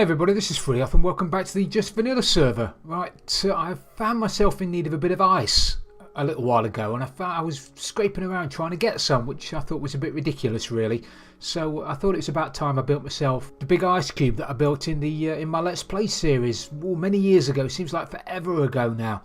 Hey everybody, this is Freeoff and welcome back to the Just Vanilla server. Right, I found myself in need of a bit of ice a little while ago, and I was scraping around trying to get some, which I thought was a bit ridiculous really. So I thought it was about time I built myself the big ice cube that I built in my Let's Play series many years ago. Seems like forever ago now.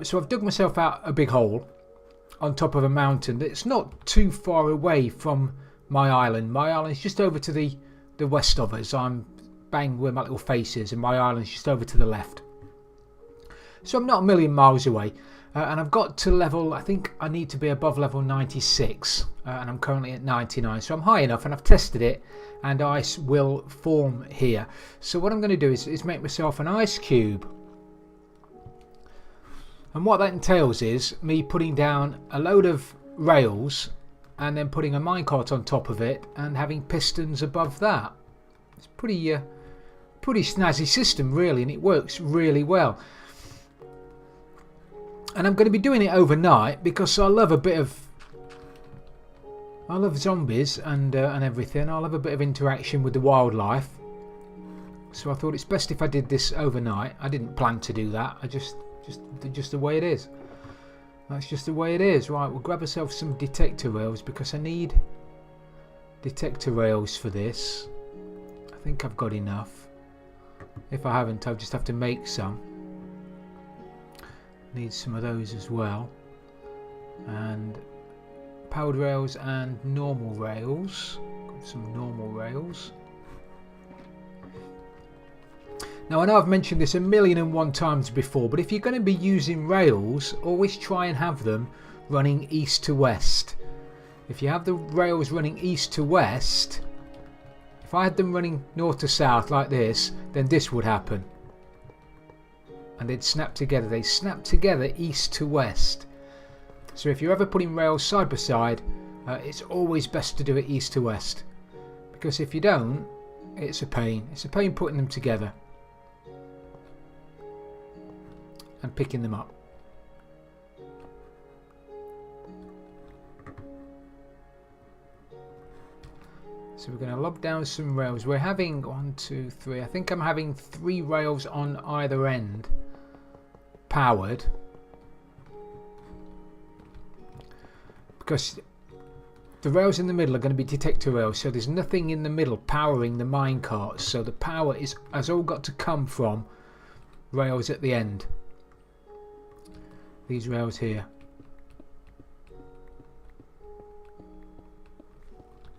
So I've dug myself out a big hole on top of a mountain that's not too far away from my island. My island is just over to the west of us. I'm bang where my little face is, and my island's just over to the left. So I'm not a million miles away, and I've got to level, I think I need to be above level 96, and I'm currently at 99, so I'm high enough, and I've tested it, and ice will form here. So what I'm going to do is make myself an ice cube, and what that entails is me putting down a load of rails and then putting a minecart on top of it and having pistons above that. It's pretty snazzy system really, and it works really well. And I'm going to be doing it overnight because I love zombies and everything. I love a bit of interaction with the wildlife. So I thought it's best if I did this overnight. I didn't plan to do that. I just the way it is. That's just the way it is. Right, we'll grab ourselves some detector rails because I need detector rails for this. I think I've got enough. If I haven't, I'll just have to make some. Need some of those as well. And powered rails and normal rails. Got some normal rails. Now I know I've mentioned this 1,000,001 times before, but if you're going to be using rails, always try and have them running east to west. If you have the rails running east to west, if I had them running north to south like this, then this would happen. And they'd snap together. They snap together east to west. So if you're ever putting rails side by side, it's always best to do it east to west. Because if you don't, it's a pain. It's a pain putting them together and picking them up. So we're going to lob down some rails. We're having 1, 2, 3. I think I'm having 3 rails on either end powered, because the rails in the middle are going to be detector rails, so there's nothing in the middle powering the minecarts. So the power has all got to come from rails at the end. These rails here.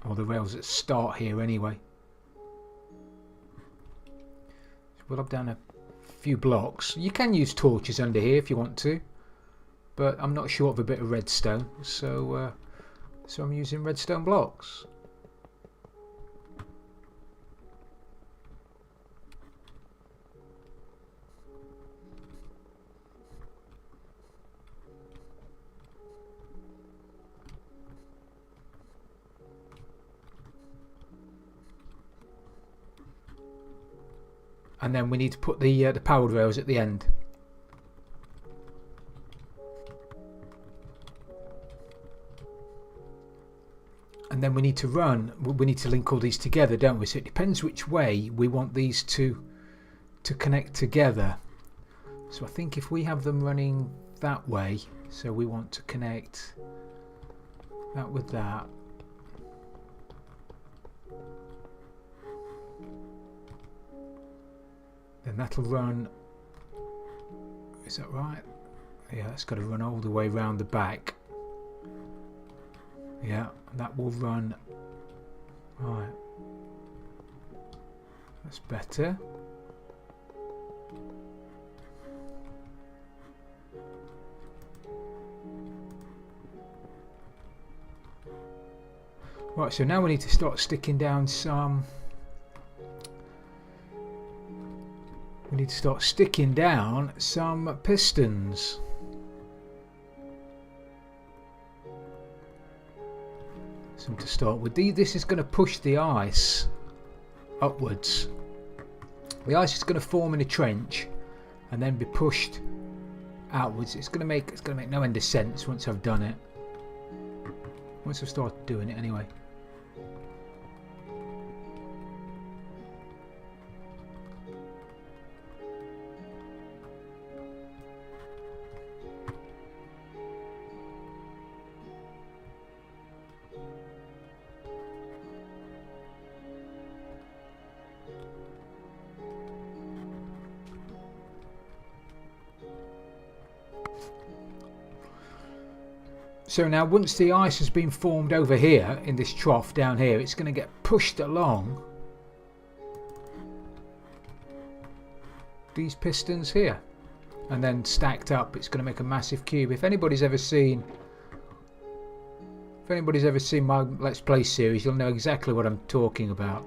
Or the rails that start here anyway. So we'll lob down a few blocks. You can use torches under here if you want to, but I'm not short of a bit of redstone, so I'm using redstone blocks. And then we need to put the powered rails at the end. And then we need to link all these together, don't we? So it depends which way we want these to connect together. So I think if we have them running that way, so we want to connect that with that. Then that'll run, is that right? Yeah, that's got to run all the way round the back. Yeah, that will run, right, that's better. Right, so now we need to start sticking down some. We need to start sticking down some pistons. Some to start with. This is going to push the ice upwards. The ice is going to form in a trench and then be pushed outwards. It's going to make no end of sense once I've done it. Once I've started doing it anyway. So now once the ice has been formed over here in this trough down here, it's going to get pushed along these pistons here and then stacked up. It's going to make a massive cube. If anybody's ever seen my Let's Play series, you'll know exactly what I'm talking about.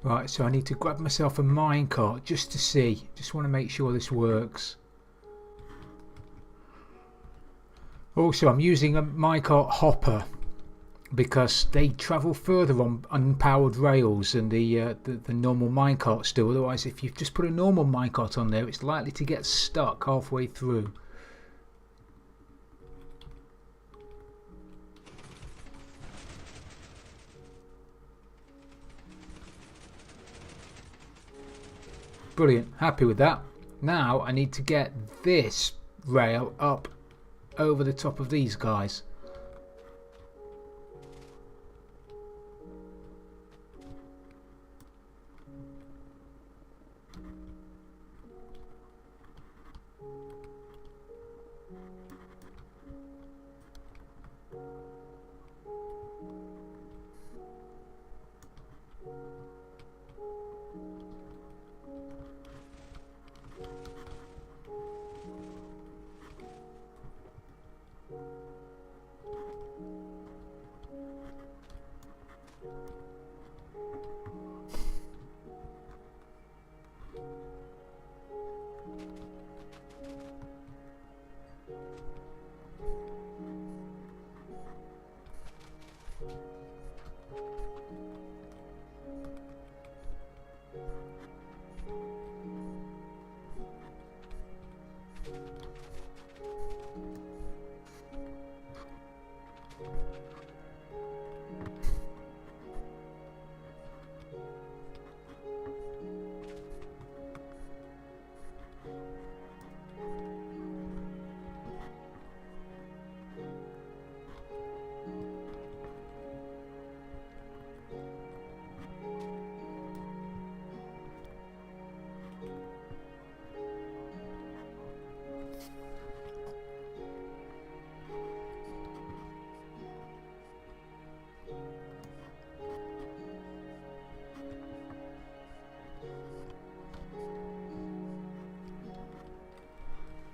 Right, so I need to grab myself a minecart just to see. Just want to make sure this works. Also, I'm using a minecart hopper because they travel further on unpowered rails than the normal minecarts do. Otherwise, if you just put a normal minecart on there, it's likely to get stuck halfway through. Brilliant, happy with that. Now I need to get this rail up over the top of these guys.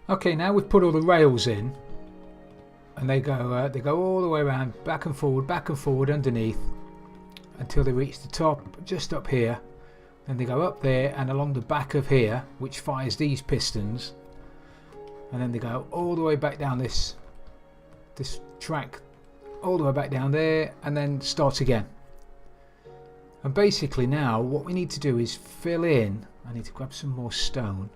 Okay, now we've put all the rails in, and they go all the way around, back and forward underneath until they reach the top, just up here. Then they go up there and along the back of here, which fires these pistons, and then they go all the way back down this track, all the way back down there, and then start again. And basically now what we need to do is fill in. I need to grab some more stone.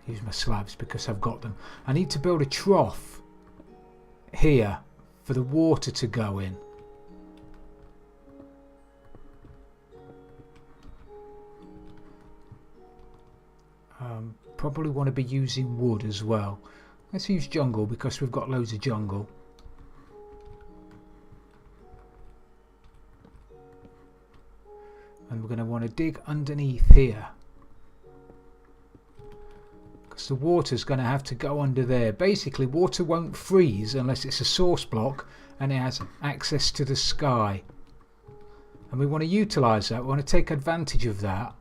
Use my slabs because I've got them. I need to build a trough here for the water to go in. Probably want to be using wood as well. Let's use jungle because we've got loads of jungle. And we're going to want to dig underneath here, because the water's going to have to go under there. Basically, water won't freeze unless it's a source block and it has access to the sky. And we want to utilise that. We want to take advantage of that.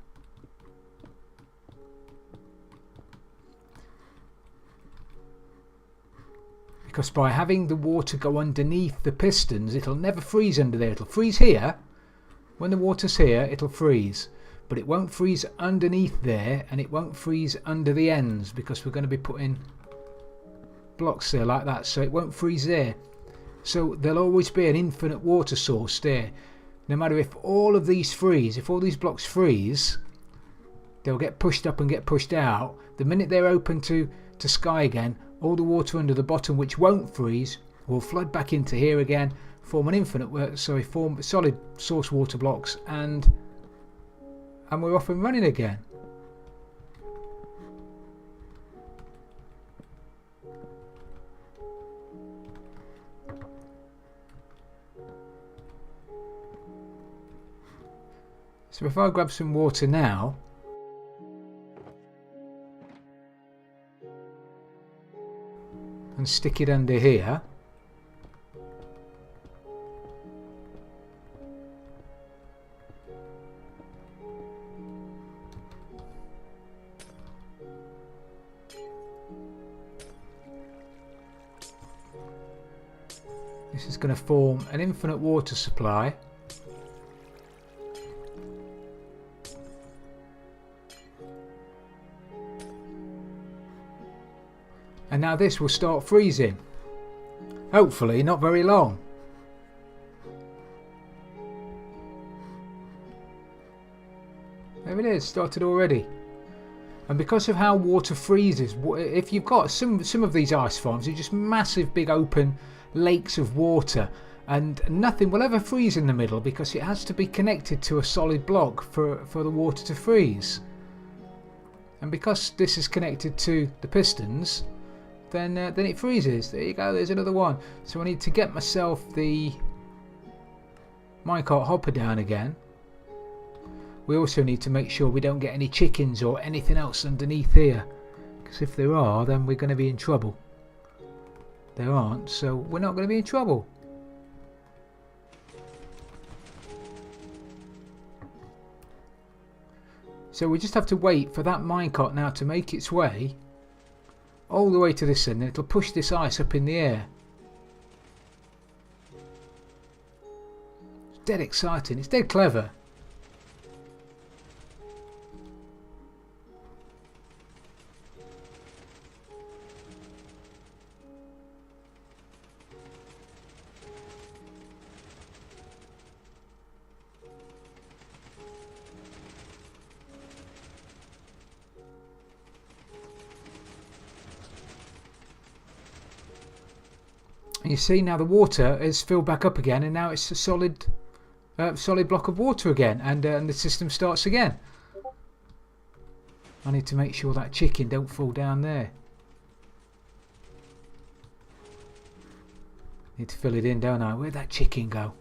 Because by having the water go underneath the pistons, it'll never freeze under there. It'll freeze here. When the water's here, it'll freeze. But it won't freeze underneath there, and it won't freeze under the ends because we're going to be putting blocks there like that, so it won't freeze there. So there'll always be an infinite water source there. No matter if all of these freeze, if all these blocks freeze, they'll get pushed up and get pushed out. The minute they're open to sky again, all the water under the bottom which won't freeze will flood back into here again, form form solid source water blocks, and we're off and running again. So if I grab some water now, and stick it under here, this is going to form an infinite water supply. And now this will start freezing. Hopefully not very long. There it is, started already. And because of how water freezes, if you've got some of these ice farms, they're just massive big open lakes of water, and nothing will ever freeze in the middle because it has to be connected to a solid block for the water to freeze. And because this is connected to the pistons, then it freezes. There you go, there's another one. So I need to get myself the minecart hopper down again. We also need to make sure we don't get any chickens or anything else underneath here, because if there are, then we're going to be in trouble. There aren't, so we're not going to be in trouble. So we just have to wait for that minecart now to make its way all the way to this end, and it'll push this ice up in the air. It's dead exciting, it's dead clever. You see, now the water is filled back up again, and now it's a solid block of water again, and the system starts again. I need to make sure that chicken don't fall down there. Need to fill it in, don't I? Where'd that chicken go?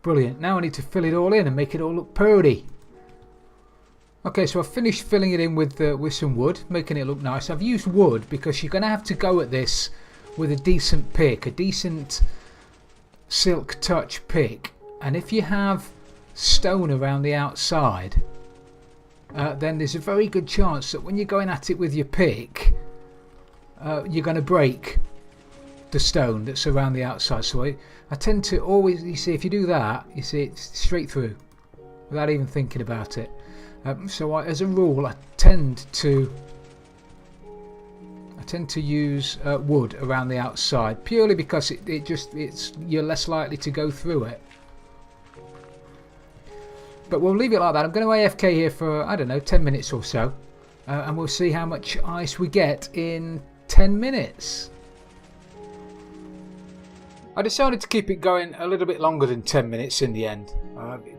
Brilliant. Now I need to fill it all in and make it all look pretty. Okay, so I've finished filling it in with some wood, making it look nice. I've used wood because you're going to have to go at this with a decent pick, a decent silk touch pick. And if you have stone around the outside, then there's a very good chance that when you're going at it with your pick, you're going to break the stone that's around the outside. So I tend to always, you see, if you do that, you see it's straight through without even thinking about it. So as a rule, I tend to use wood around the outside, purely because you're less likely to go through it. But we'll leave it like that. I'm going to AFK here for, I don't know, 10 minutes or so, and we'll see how much ice we get in 10 minutes. I decided to keep it going a little bit longer than 10 minutes in the end.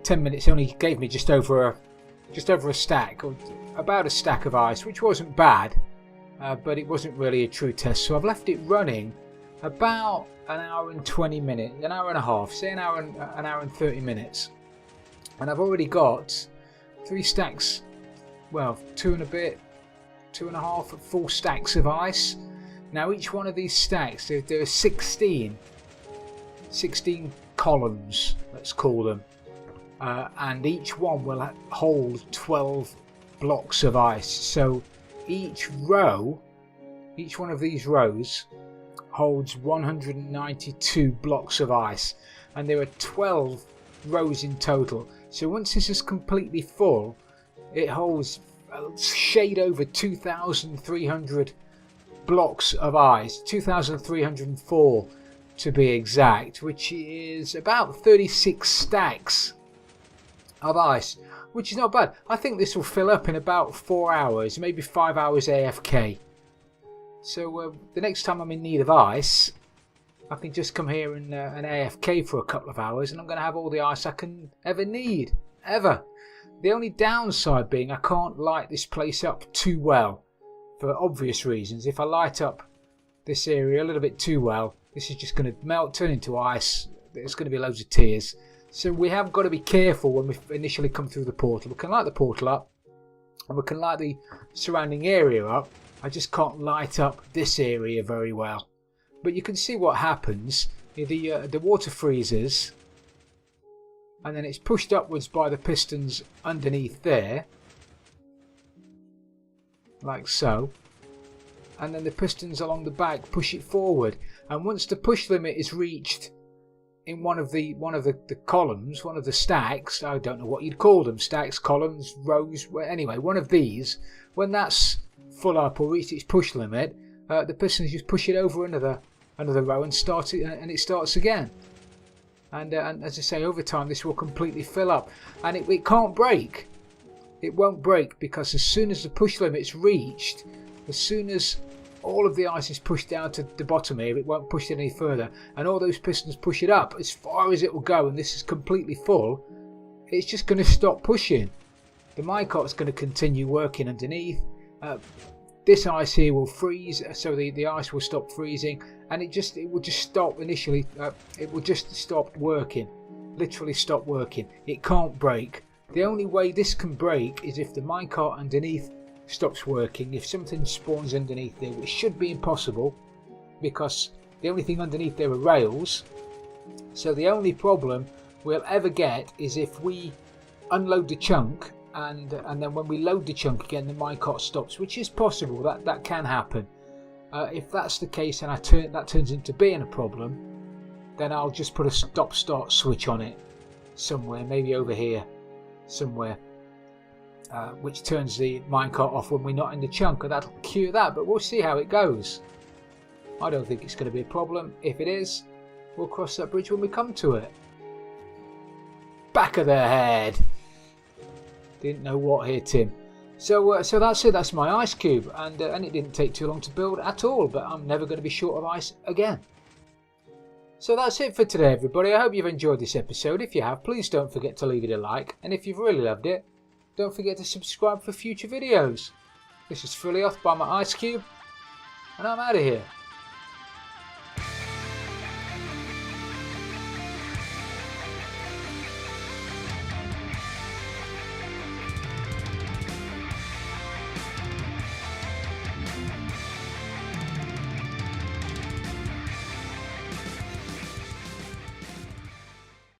10 minutes only gave me just over a stack, or about a stack of ice, which wasn't bad, but it wasn't really a true test. So I've left it running about an hour and 20 minutes, an hour and a half, say an hour and 30 minutes. And I've already got 3 stacks, well, 2 and a bit, 2.5 full stacks of ice. Now each one of these stacks, there are 16 columns, let's call them, and each one will hold 12 blocks of ice. So each one of these rows holds 192 blocks of ice, and there are 12 rows in total. So once this is completely full, it holds a shade over 2,300 blocks of ice, 2,304 to be exact, which is about 36 stacks of ice, which is not bad. I think this will fill up in about 4 hours, maybe 5 hours AFK. So the next time I'm in need of ice, I can just come here and AFK for a couple of hours, and I'm going to have all the ice I can ever need, ever. The only downside being I can't light this place up too well, for obvious reasons. If I light up this area a little bit too well, this is just going to melt, turn into ice. There's going to be loads of tears. So we have got to be careful when we initially come through the portal. We can light the portal up, and we can light the surrounding area up. I just can't light up this area very well. But you can see what happens. The water freezes, and then it's pushed upwards by the pistons underneath there, like so. And then the pistons along the back push it forward. And once the push limit is reached in one of the columns, one of the stacks, I don't know what you'd call them, stacks, columns, rows, anyway, one of these, when that's full up or reached its push limit, the pistons just push it over another row and it starts again. And as I say, over time this will completely fill up, and it can't break. It won't break, because as soon as the push limit's reached, as soon as all of the ice is pushed down to the bottom here, it won't push it any further, and all those pistons push it up as far as it will go, and this is completely full, it's just going to stop pushing. The minecart's going to continue working underneath. This ice here will freeze, so the ice will stop freezing, and it will just stop initially. It will just stop working, literally stop working. It can't break. The only way this can break is if the minecart underneath stops working, if something spawns underneath there, which should be impossible because the only thing underneath there are rails. So the only problem we'll ever get is if we unload the chunk and then when we load the chunk again the minecart stops, which is possible. That can happen. If that's the case and that turns into being a problem, then I'll just put a stop-start switch on it somewhere, maybe over here somewhere, which turns the minecart off when we're not in the chunk, and that'll cure that, but we'll see how it goes. I don't think it's going to be a problem. If it is, we'll cross that bridge when we come to it. Back of their head. Didn't know what hit him. So that's it. That's my ice cube, and it didn't take too long to build at all, but I'm never going to be short of ice again. So that's it for today, everybody. I hope you've enjoyed this episode. If you have, please don't forget to leave it a like, and if you've really loved it, don't forget to subscribe for future videos. This is Philioth by my ice cube, and I'm out of here.